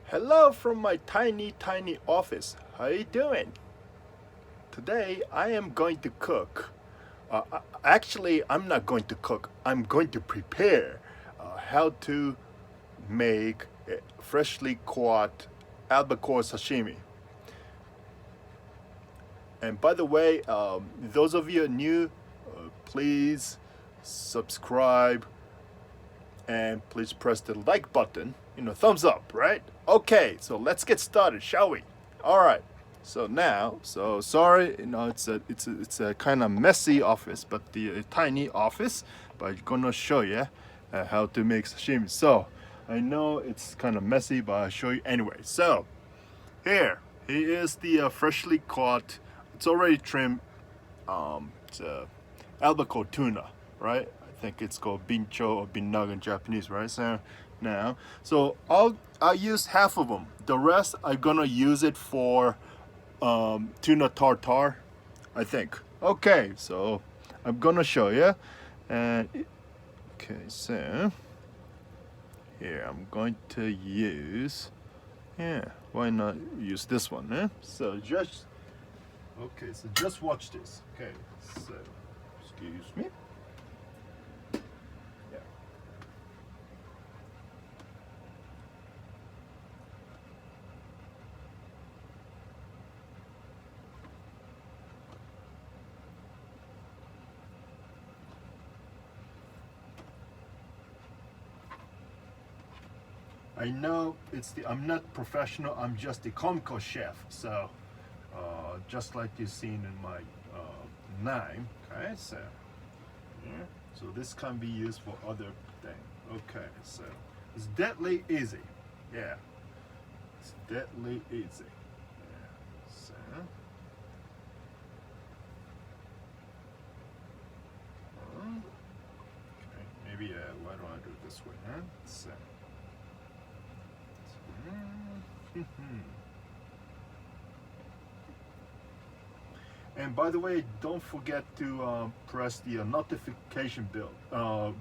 Hello from my tiny office. How you doing? Today I am going to cook. Actually, I'm not going to cook. I'm going to prepare how to make a freshly caught albacore sashimi. And by the way, those of you new, please subscribe and please press the like button. Thumbs up, right? Okay, so let's get started, shall we? All right. So sorry, it's a kind of messy office, but the tiny office. But I'm gonna show you how to make sashimi. So I know it's kind of messy, but I'll show you anyway. So here is the freshly caught. It's already trimmed. It's albacore tuna, right? I think it's called bincho or binag in Japanese, right? So I'll use half of them. The rest I'm gonna use it for tuna tartare, I think. Okay, so I'm gonna show you. And okay, so here I'm going to use. Yeah, why not use this one? So just watch this. Okay, so excuse me. Yeah. I know I'm not professional, I'm just the comical chef. So just like you've seen in my name, okay, so yeah. So this can be used for other things. Okay, so it's deadly easy. Yeah, it's deadly easy. Yeah, so okay, maybe why don't I do it this way, huh? So and by the way, don't forget to press the notification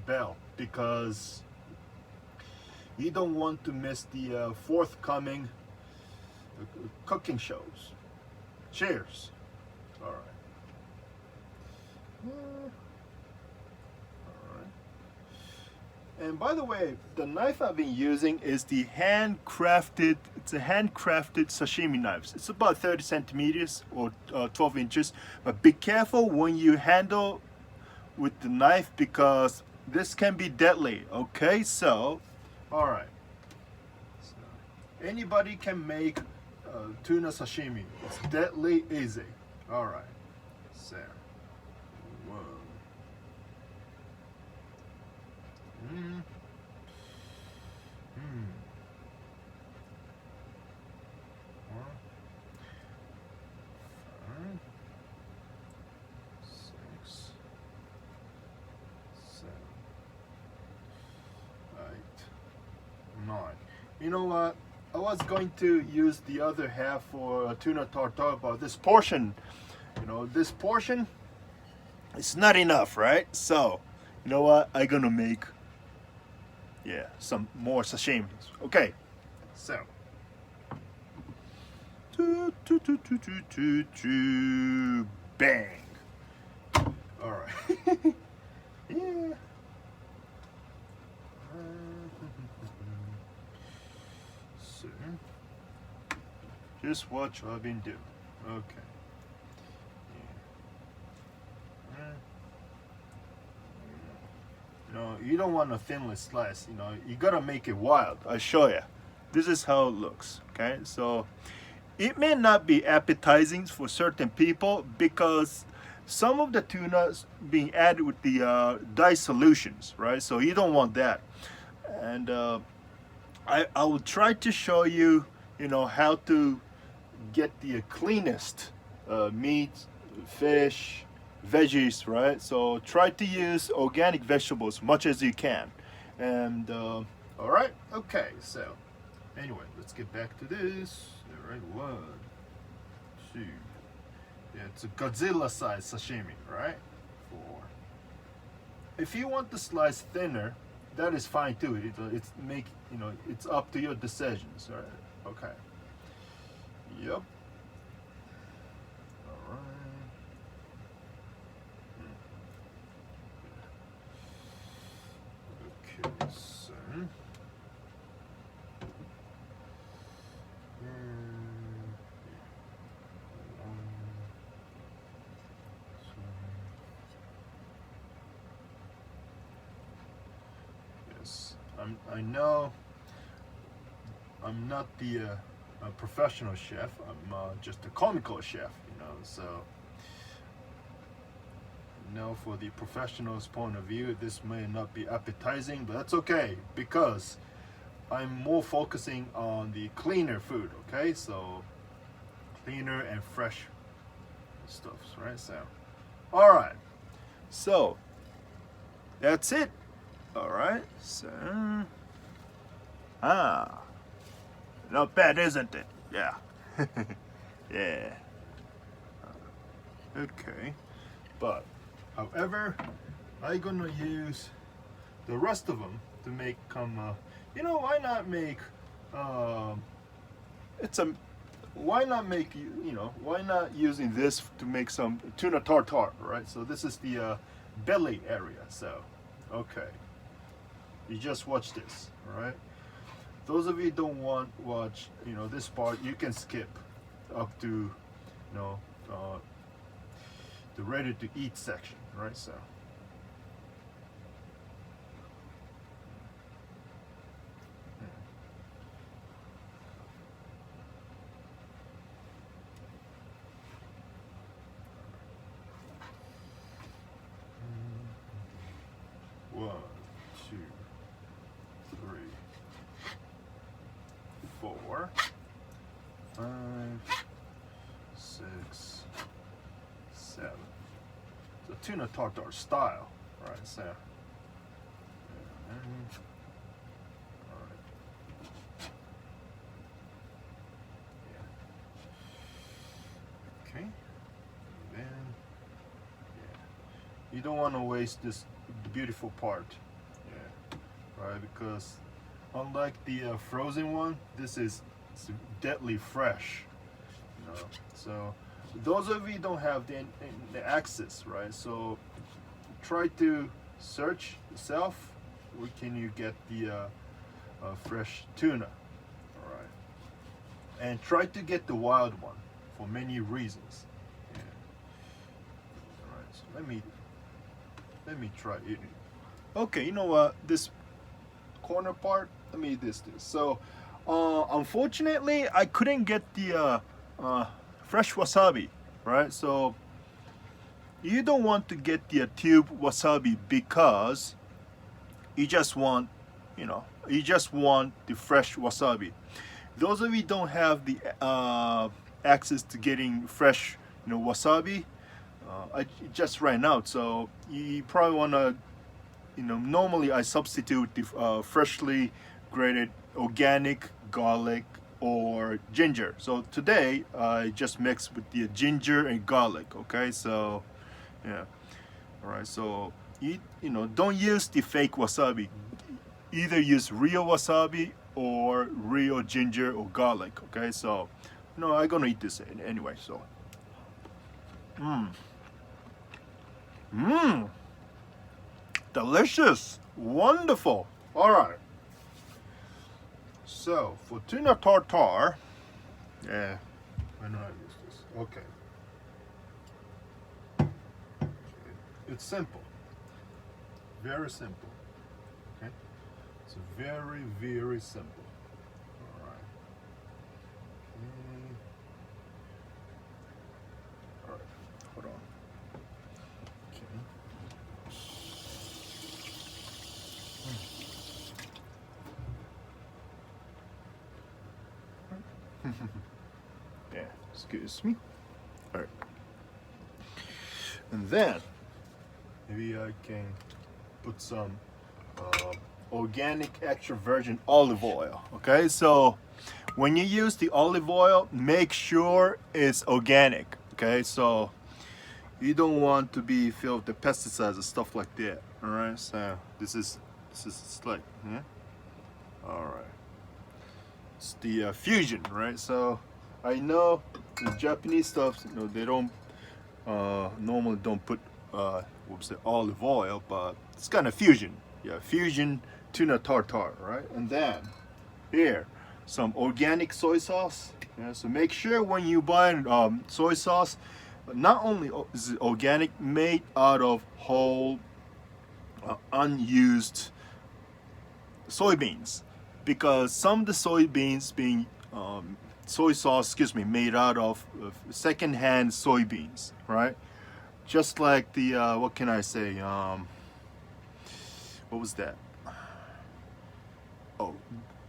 bell because you don't want to miss the forthcoming cooking shows. Cheers. All right. And by the way, the knife I've been using is it's a handcrafted sashimi knife. It's about 30 centimeters or 12 inches. But be careful when you handle with the knife because this can be deadly. Okay, so, all right. So, anybody can make tuna sashimi. It's deadly easy. All right, so. Whoa. Mm. 4, 5, 6, 7, 8, 9. You know what? I was going to use the other half for tuna tartare, but this portion, this portion, it's not enough, right? So, you know what? I'm gonna make some more sashimis. Okay, so bang. All right. Yeah. So just watch what I've been doing. Okay. You don't want a thinly slice, you gotta make it wild. I'll show you. This is how it looks, okay? So it may not be appetizing for certain people because some of the tuna is being added with the dye solutions, right? So you don't want that. And I will try to show you, how to get the cleanest meat, fish, veggies, right? So try to use organic vegetables much as you can. And all right, okay, so anyway, let's get back to this. All right, 1, 2. Yeah, it's a Godzilla size sashimi, right? 4. If you want to slice thinner, that is fine too. It's up to your decisions, right? Okay. Yep. All right. Okay, so. Yes, I know I'm not the a professional chef. I'm just a comical chef, you know. So, you know, for the professional's point of view, this may not be appetizing, but that's okay because I'm more focusing on the cleaner food. Okay, so cleaner and fresh stuffs, right? So, all right. So that's it. All right. So, not bad, isn't it? Yeah. Yeah. Okay. But, however, I'm gonna use the rest of them to make you know, why not make why not make you know, why not using this to make some tuna tartare, right? So this is the belly area. So, okay. You just watch this, all right? Those of you don't watch, you know, this part, you can skip up to, you know, the ready to eat section, right? So. One, two, three, 4, 5, 6, 7. So tuna tartare style, right? So, all right. Yeah. Okay. And then, yeah. You don't want to waste this beautiful part, yeah, right? Because unlike the frozen one, this is deadly fresh, you know. So those of you don't have the access, right? So try to search yourself. Where can you get the fresh tuna? All right, and try to get the wild one for many reasons. Yeah. All right. So let me try eating. Okay, you know what? This corner part, let me eat this. So, unfortunately, I couldn't get the fresh wasabi, right? So, you don't want to get the tube wasabi because you just want, you know, you just want the fresh wasabi. Those of you don't have the access to getting fresh, you know, wasabi. I just ran out, so you probably want to, you know, normally I substitute the freshly grated organic garlic or ginger. So today I just mixed with the ginger and garlic. Okay, so yeah, all right. So you know, don't use the fake wasabi. Either use real wasabi or real ginger or garlic. Okay, so no, I'm gonna eat this anyway. So. Delicious, wonderful. All right. So for tuna tartare, yeah, I know how to use this. Okay. It's simple, very simple. Okay, it's very, very simple. All right. Okay. All right. Hold on. Yeah, excuse me. All right. And then maybe I can put some organic extra virgin olive oil. Okay, so when you use the olive oil, make sure it's organic. Okay, so you don't want to be filled with pesticides and stuff like that. All right, so this is like, yeah. All right. it's the fusion, right? So I know the Japanese stuff, you know, they don't normally don't put olive oil, but it's kind of fusion. Yeah, fusion tuna tartare, right? And then here, some organic soy sauce. Yeah, so make sure when you buy soy sauce, not only is it organic, made out of whole unused soybeans, because some of the soybeans being soy sauce, made out of second-hand soybeans, right? Just like the what can I say? What was that? Oh,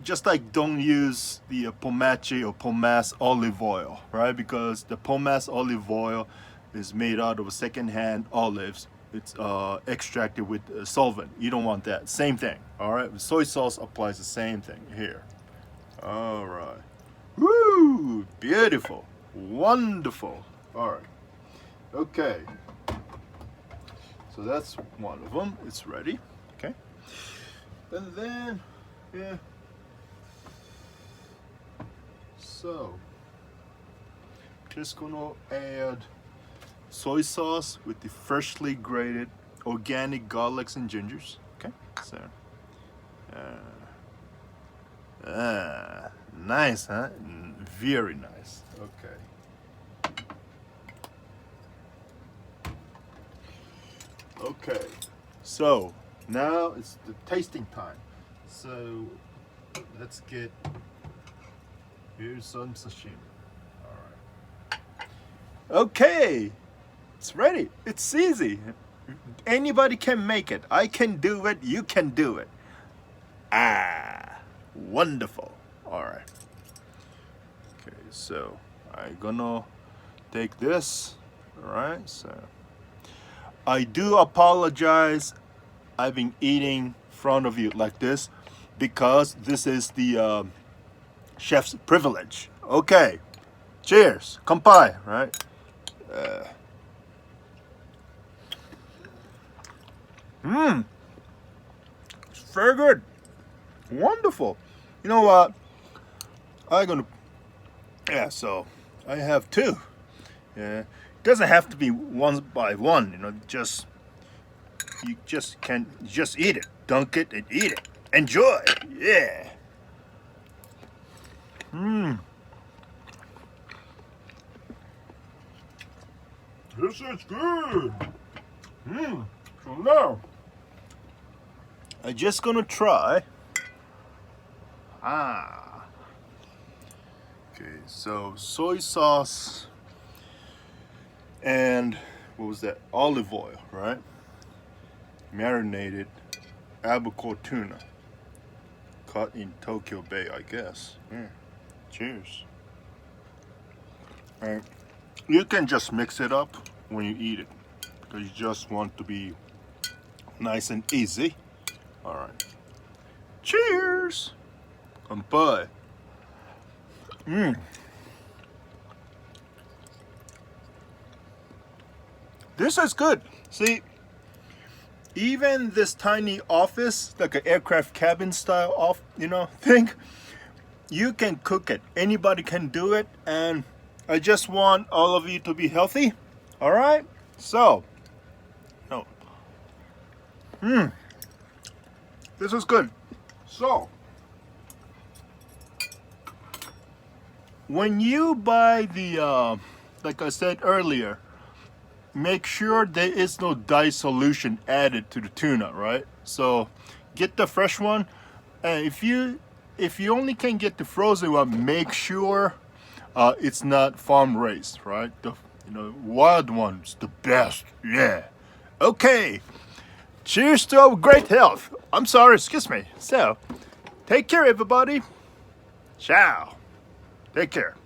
just like don't use the pomace or pomace olive oil, right? Because the pomace olive oil is made out of second-hand olives. It's extracted with solvent. You don't want that. Same thing. All right. Soy sauce applies the same thing here. All right. Woo! Beautiful. Wonderful. All right. Okay. So that's one of them. It's ready. Okay. And then, yeah. So, just gonna add soy sauce with the freshly grated organic garlics and gingers. Okay, so nice, huh? Very nice. Okay. Okay, so now it's the tasting time. So let's get, here's some sashimi. All right. Okay. It's ready. It's easy. Anybody can make it. I can do it. You can do it. Ah, wonderful. All right. Okay, so I'm gonna take this. All right. So I do apologize. I've been eating in front of you like this because this is the chef's privilege. Okay. Cheers. Kanpai. Right. It's very good. Wonderful. You know what? So I have two. Yeah. It doesn't have to be one by one, you know, you just eat it. Dunk it and eat it. Enjoy. Yeah. This is good. So now I'm just gonna try. Okay, so soy sauce and what was that? Olive oil, right? Marinated albacore tuna, caught in Tokyo Bay, I guess. Yeah. Cheers. All right. You can just mix it up when you eat it because you just want to be nice and easy. All right. Cheers. Kanpai. This is good. See, even this tiny office, like an aircraft cabin style thing, you can cook it. Anybody can do it, and I just want all of you to be healthy. All right? So, this is good. So, when you buy the, like I said earlier, make sure there is no dye solution added to the tuna, right? So, get the fresh one. And if you only can get the frozen one, make sure it's not farm raised, right? The wild one's the best. Yeah. Okay. Cheers to our great health. I'm sorry, excuse me. So, take care, everybody. Ciao. Take care.